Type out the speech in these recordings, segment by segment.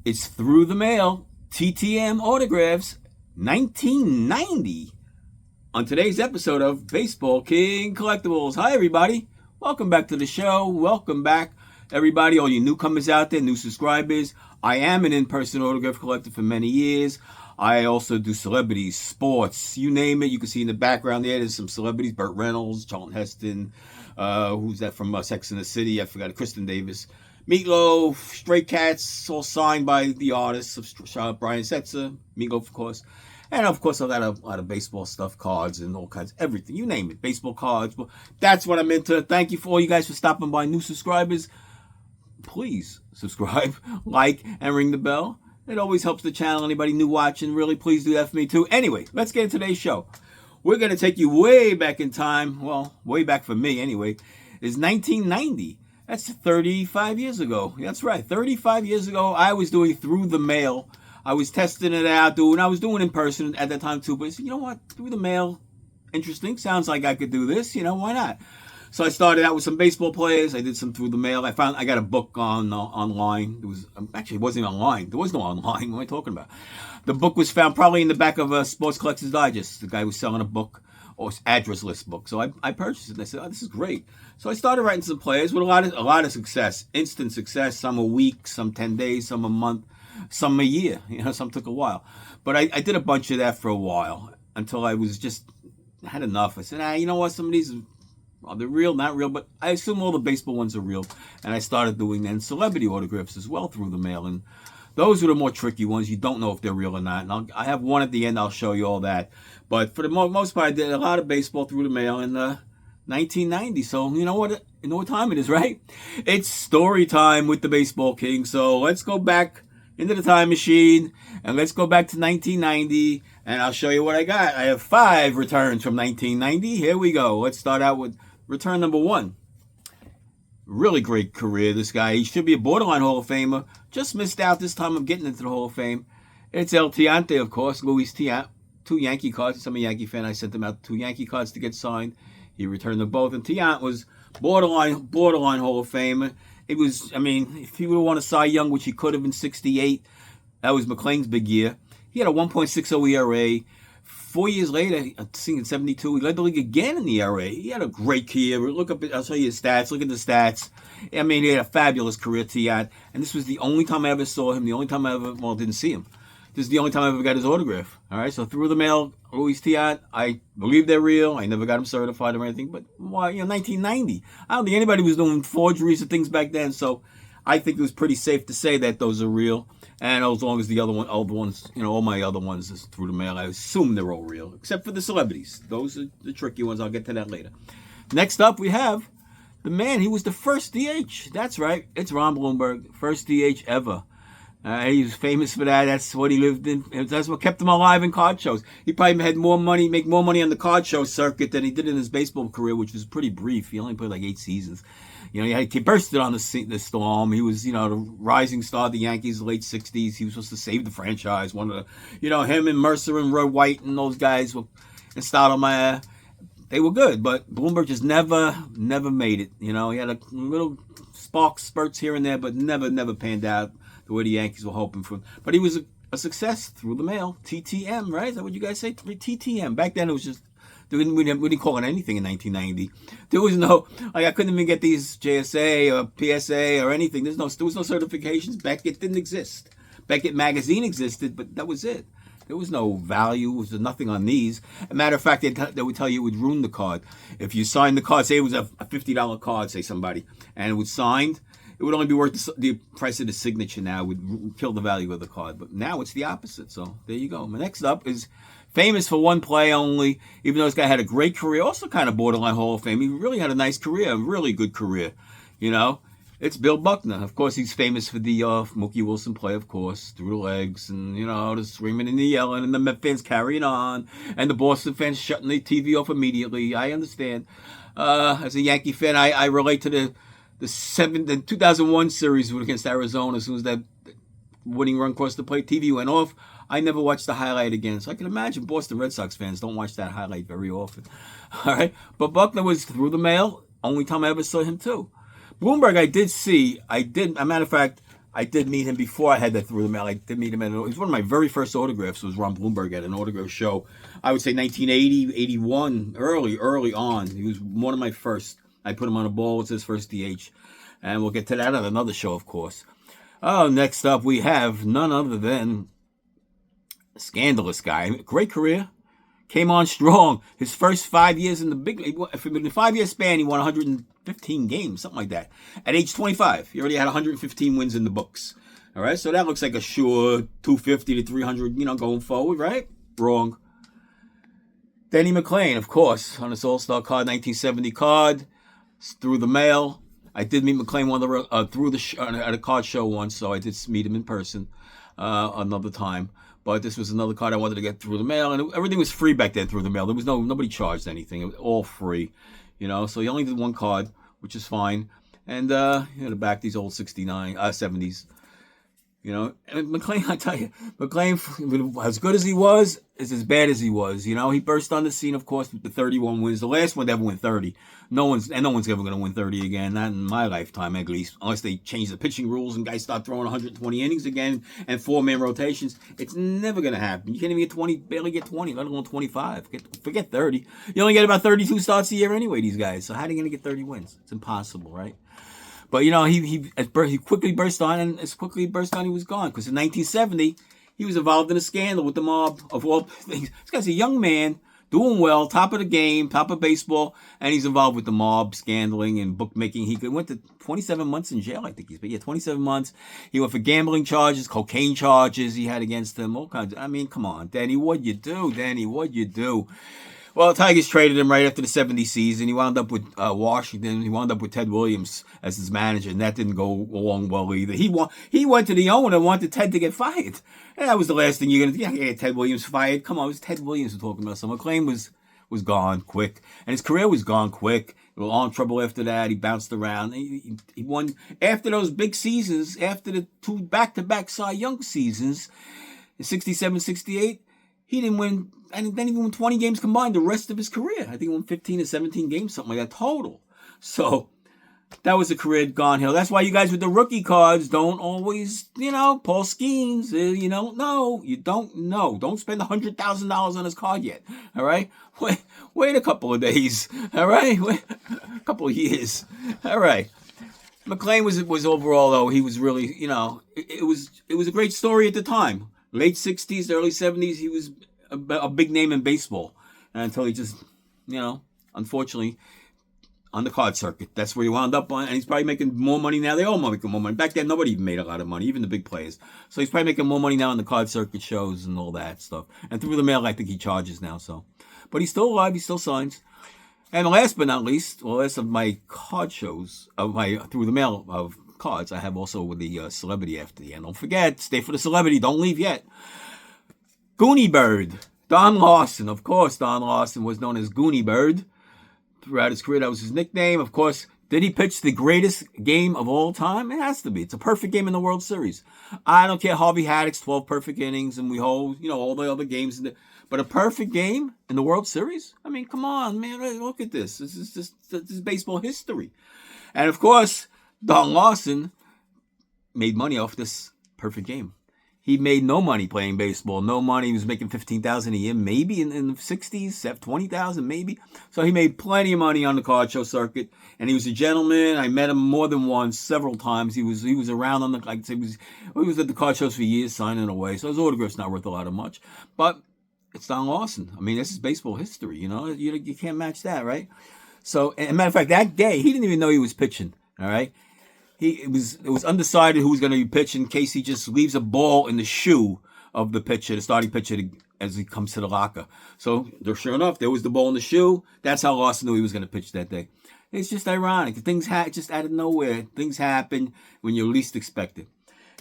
It's Through the Mail, TTM Autographs, 1990. On today's episode of Baseball King Collectibles. Hi, everybody. Welcome back to the show. Welcome back, everybody, all you newcomers out there, new subscribers. I am an in-person autograph collector for many years. I also do celebrities, sports, you name it. You can see in the background there's some celebrities. Burt Reynolds, Charlton Heston, who's that from Sex and the City? I forgot, Kristen Davis. Meatloaf, Stray Cats, all signed by the artists of Brian Setzer, Meatloaf, of course. And, of course, I've got a lot of baseball stuff, cards, and all kinds, everything. You name it, baseball cards. That's what I'm into. Thank you for all you guys for stopping by. New subscribers, please subscribe, like, and ring the bell. It always helps the channel. Anybody new watching, really, please do that for me, too. Anyway, let's get into today's show. We're going to take you way back in time. Well, way back for me, anyway. It's 1990. That's 35 years ago. That's right. 35 years ago, I was doing Through the Mail. I was testing it out, I was doing in person at that time too. But I said, you know what? Through the Mail, interesting. Sounds like I could do this. Why not? So I started out with some baseball players. I did some Through the Mail. I got a book online. It wasn't online. There was no online. What am I talking about? The book was found probably in the back of a Sports Collector's Digest. The guy was selling a book, or address list book. So I purchased it. And I said, oh, this is great. So I started writing some players with a lot of success, instant success. Some a week, some 10 days, some a month, some a year. Some took a while. But I did a bunch of that for a while until I was just had enough. I said, you know what? Some of these are they real, not real, but I assume all the baseball ones are real. And I started doing then celebrity autographs as well Through the Mail. And those are the more tricky ones. You don't know if they're real or not. And I have one at the end. I'll show you all that. But for the most part, I did a lot of baseball Through the Mail in 1990. So you know what time it is, right? It's story time with the Baseball King. So let's go back into the time machine and let's go back to 1990. And I'll show you what I got. I have 5 returns from 1990. Here we go. Let's start out with return number 1. Really great career, this guy. He should be a borderline Hall of Famer. Just missed out this time of getting into the Hall of Fame. It's El Tiante, of course, Luis Tiant. 2 Yankee cards. I'm a Yankee fan. I sent him out 2 Yankee cards to get signed. He returned them both. And Tiant was borderline Hall of Famer. It was, if he would have won a Cy Young, which he could have in 68, that was McClain's big year. He had a 1.60 ERA. 4 years later, I think in 72, he led the league again in the ERA. He had a great career. I'll show you his stats. Look at the stats. He had a fabulous career, Tiant. And this was the only time I ever saw him. The only time I ever, didn't see him. This is the only time I ever got his autograph. All right, so Through the Mail, Luis Tiant. I believe they're real. I never got them certified or anything. But why? 1990. I don't think anybody was doing forgeries or things back then. So I think it was pretty safe to say that those are real. And as long as the other ones, all my other ones is Through the Mail, I assume they're all real, except for the celebrities. Those are the tricky ones. I'll get to that later. Next up, we have the man. He was the first DH. That's right. It's Ron Blomberg, first DH ever. He was famous for that. That's what he lived in. That's what kept him alive in card shows. He probably had make more money on the card show circuit than he did in his baseball career, which was pretty brief. He only played like 8 seasons. He bursted on the storm. He was, the rising star of the Yankees in the late 60s. He was supposed to save the franchise. One of the, him and Mercer and Roy White and those guys and Stottlemyre, they were good. But Blomberg just never made it. He had a little spurts here and there, but never panned out the way the Yankees were hoping for him. But he was a success Through the Mail. TTM, right? Is that what you guys say? TTM. Back then it was just, we didn't call it anything in 1990. There was no, I couldn't even get these JSA or PSA or anything. There was no certifications. Beckett didn't exist. Beckett Magazine existed, but that was it. There was no value. There was nothing on these. As a matter of fact, they would tell you it would ruin the card. If you signed the card, say it was a $50 card, say somebody, and it was signed, it would only be worth the price of the signature now. It would kill the value of the card. But now it's the opposite. So there you go. Next up is famous for one play only, even though this guy had a great career, also kind of borderline Hall of Fame. He really had a nice career, a really good career. It's Bill Buckner. Of course, he's famous for the Mookie Wilson play, of course, through the legs and, the screaming and the yelling and the Met fans carrying on and the Boston fans shutting the TV off immediately. I understand. As a Yankee fan, I relate to the 2001 series against Arizona. As soon as that winning run across the plate, TV went off. I never watched the highlight again. So I can imagine Boston Red Sox fans don't watch that highlight very often. All right. But Buckner was Through the Mail. Only time I ever saw him too. Blomberg, I did see. A matter of fact, I did meet him before I had that through the mail. I did meet him. It was one of my very first autographs. Was Ron Blomberg at an autograph show. I would say 1980, 81, early on. He was one of my first. I put him on a ball. It's his first DH. And we'll get to that on another show, of course. Oh, next up we have none other than Scandalous guy. Great career. Came on strong. His first 5 years in the big league, in a 5-year span, he won 115 games, something like that. At age 25, he already had 115 wins in the books. All right, so that looks like a sure 250 to 300, going forward, right? Wrong. Denny McLain, of course, on his All-Star card, 1970 card, through the mail. I did meet McLain through at a card show once, so I did meet him in person another time. But this was another card I wanted to get through the mail, and everything was free back then through the mail. There was nobody charged anything. It was all free, So he only did one card, which is fine. And the back these old 70s. And McLain, I tell you, McLain, as good as he was, is as bad as he was. He burst on the scene, of course, with the 31 wins. The last one to ever win 30. No one's ever going to win 30 again. Not in my lifetime, at least, unless they change the pitching rules and guys start throwing 120 innings again and 4-man rotations. It's never going to happen. You can't even get 20, barely get 20, let alone 25. Forget 30. You only get about 32 starts a year anyway, these guys. So how are they going to get 30 wins? It's impossible, right? But, he quickly burst on, and as quickly he burst on, he was gone. Because in 1970, he was involved in a scandal with the mob of all things. This guy's a young man, doing well, top of the game, top of baseball, and he's involved with the mob, scandaling and bookmaking. He went to 27 months in jail, I think he's been. Yeah, 27 months. He went for gambling charges, cocaine charges he had against him, all kinds of, come on, Danny, what'd you do? Well, the Tigers traded him right after the 70 season. He wound up with Washington. He wound up with Ted Williams as his manager, and that didn't go along well either. He went to the owner and wanted Ted to get fired. And that was the last thing you're going to do. Yeah, Ted Williams fired. Come on, it was Ted Williams we're talking about. So McLain was gone quick. And his career was gone quick. He was all in trouble after that. He bounced around. He won after those big seasons, after the 2 back-to-back Cy Young seasons, in 67, 68. He didn't win, and then he won 20 games combined the rest of his career. I think he won 15 or 17 games, something like that total. So that was a career gone hill. That's why you guys with the rookie cards don't always, Paul Skeens, you don't know. You don't know. Don't spend $100,000 on his card yet. All right? Wait a couple of days. All right? Wait a couple of years. All right. McLain was overall, though, he was really, it was a great story at the time. Late 60s, early 70s, he was a big name in baseball. Until he just, unfortunately, on the card circuit. That's where he wound up on. And he's probably making more money now. They all making more money. Back then, nobody even made a lot of money, even the big players. So he's probably making more money now on the card circuit shows and all that stuff. And through the mail, I think he charges now. So, but he's still alive. He still signs. And last but not least, last of my card shows, of my through the mail of cards, I have also with the celebrity after the end. Don't forget, stay for the celebrity. Don't leave yet. Goonie Bird. Don Larson. Of course, Don Larson was known as Goonie Bird throughout his career. That was his nickname. Of course, did he pitch the greatest game of all time? It has to be. It's a perfect game in the World Series. I don't care. Harvey Haddock's 12 perfect innings, and we hold, all the other games. But a perfect game in the World Series? Come on, man. Look at this. This is baseball history. And, of course, Don Larson made money off this perfect game. He made no money playing baseball. No money. He was making $15,000 a year, maybe in the 60s, $20,000 maybe. So he made plenty of money on the card show circuit, and he was a gentleman. I met him more than once, several times. He was around on the, like I said, he was at the card shows for years, signing away. So his autograph's not worth a lot of much, but it's Don Larson. This is baseball history. You can't match that, right? So, as a matter of fact, that day he didn't even know he was pitching. All right. It was undecided who was going to be pitching in case he just leaves a ball in the shoe of the pitcher, the starting pitcher, as he comes to the locker. So, sure enough, there was the ball in the shoe. That's how Larson knew he was going to pitch that day. It's just ironic. Things just out of nowhere. Things happen when you least expect it.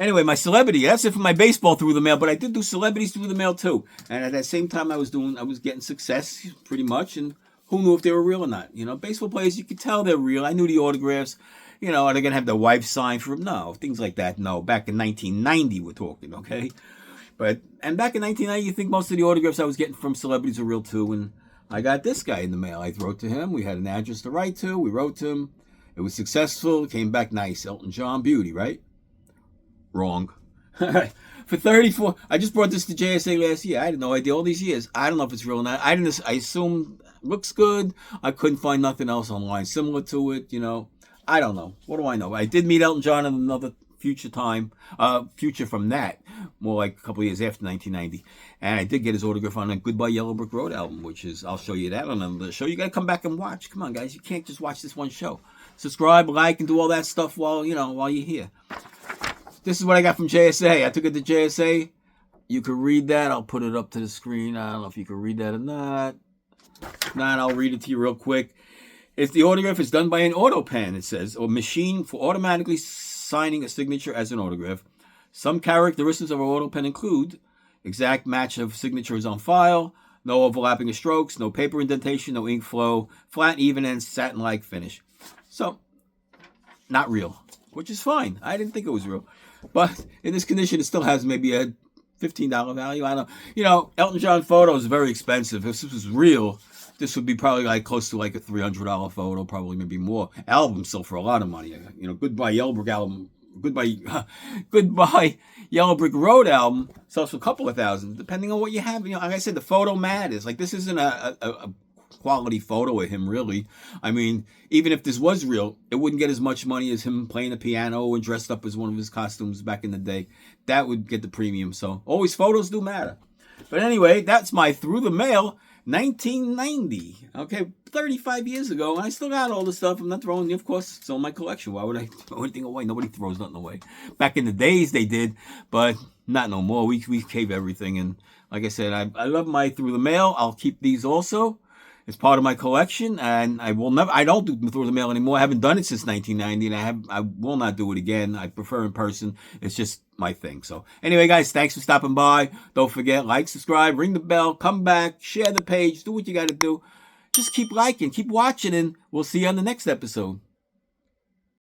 Anyway, my celebrity, that's it for my baseball through the mail, but I did do celebrities through the mail too. And at that same time I was getting success pretty much, and who knew if they were real or not? Baseball players, you could tell they're real. I knew the autographs. Are they going to have their wife sign for them? No, things like that. No, back in 1990 we're talking, okay? And back in 1990, you think most of the autographs I was getting from celebrities are real too, and I got this guy in the mail. I wrote to him. We had an address to write to. We wrote to him. It was successful. It came back nice. Elton John, beauty, right? Wrong. For 34, I just brought this to JSA last year. I had no idea all these years. I don't know if it's real or not. I assume looks good. I couldn't find nothing else online similar to it, I don't know. What do I know? I did meet Elton John in another future from that, more like a couple of years after 1990. And I did get his autograph on a Goodbye Yellow Brick Road album, which is, I'll show you that on another show. You got to come back and watch. Come on, guys. You can't just watch this one show. Subscribe, like, and do all that stuff while you're here. This is what I got from JSA. I took it to JSA. You could read that. I'll put it up to the screen. I don't know if you can read that or not. If not, I'll read it to you real quick. If the autograph is done by an auto pen, it says, or machine for automatically signing a signature as an autograph. Some characteristics of an auto pen include exact match of signatures on file, no overlapping of strokes, no paper indentation, no ink flow, flat, even, and satin-like finish. So, not real, which is fine. I didn't think it was real. But in this condition, it still has maybe a $15 value. I don't know. Elton John photo is very expensive. If this was real, this would be probably like close to like a $300 photo, probably maybe more. Album sold for a lot of money. Goodbye Yellow Brick album, Goodbye Yellow Brick Road album sells for a couple of thousand, depending on what you have. Like I said, the photo matters. Like this isn't a quality photo of him, really. I mean, even if this was real, it wouldn't get as much money as him playing the piano and dressed up as one of his costumes back in the day. That would get the premium. So always photos do matter. But anyway, that's my Through the Mail 1990. Okay, 35 years ago, and I still got all the stuff. I'm not throwing it. Of course, it's all my collection. Why would I throw anything away? Nobody throws nothing away. Back in the days, they did, but not no more. We cave everything. And like I said, I love my Through the Mail. I'll keep these also. It's part of my collection, and I don't do Through the Mail anymore. I haven't done it since 1990, and I will not do it again. I prefer in person. It's just my thing. So anyway, guys, thanks for stopping by. Don't forget, like, subscribe, ring the bell, come back, share the page, do what you got to do. Just keep liking, keep watching, and we'll see you on the next episode.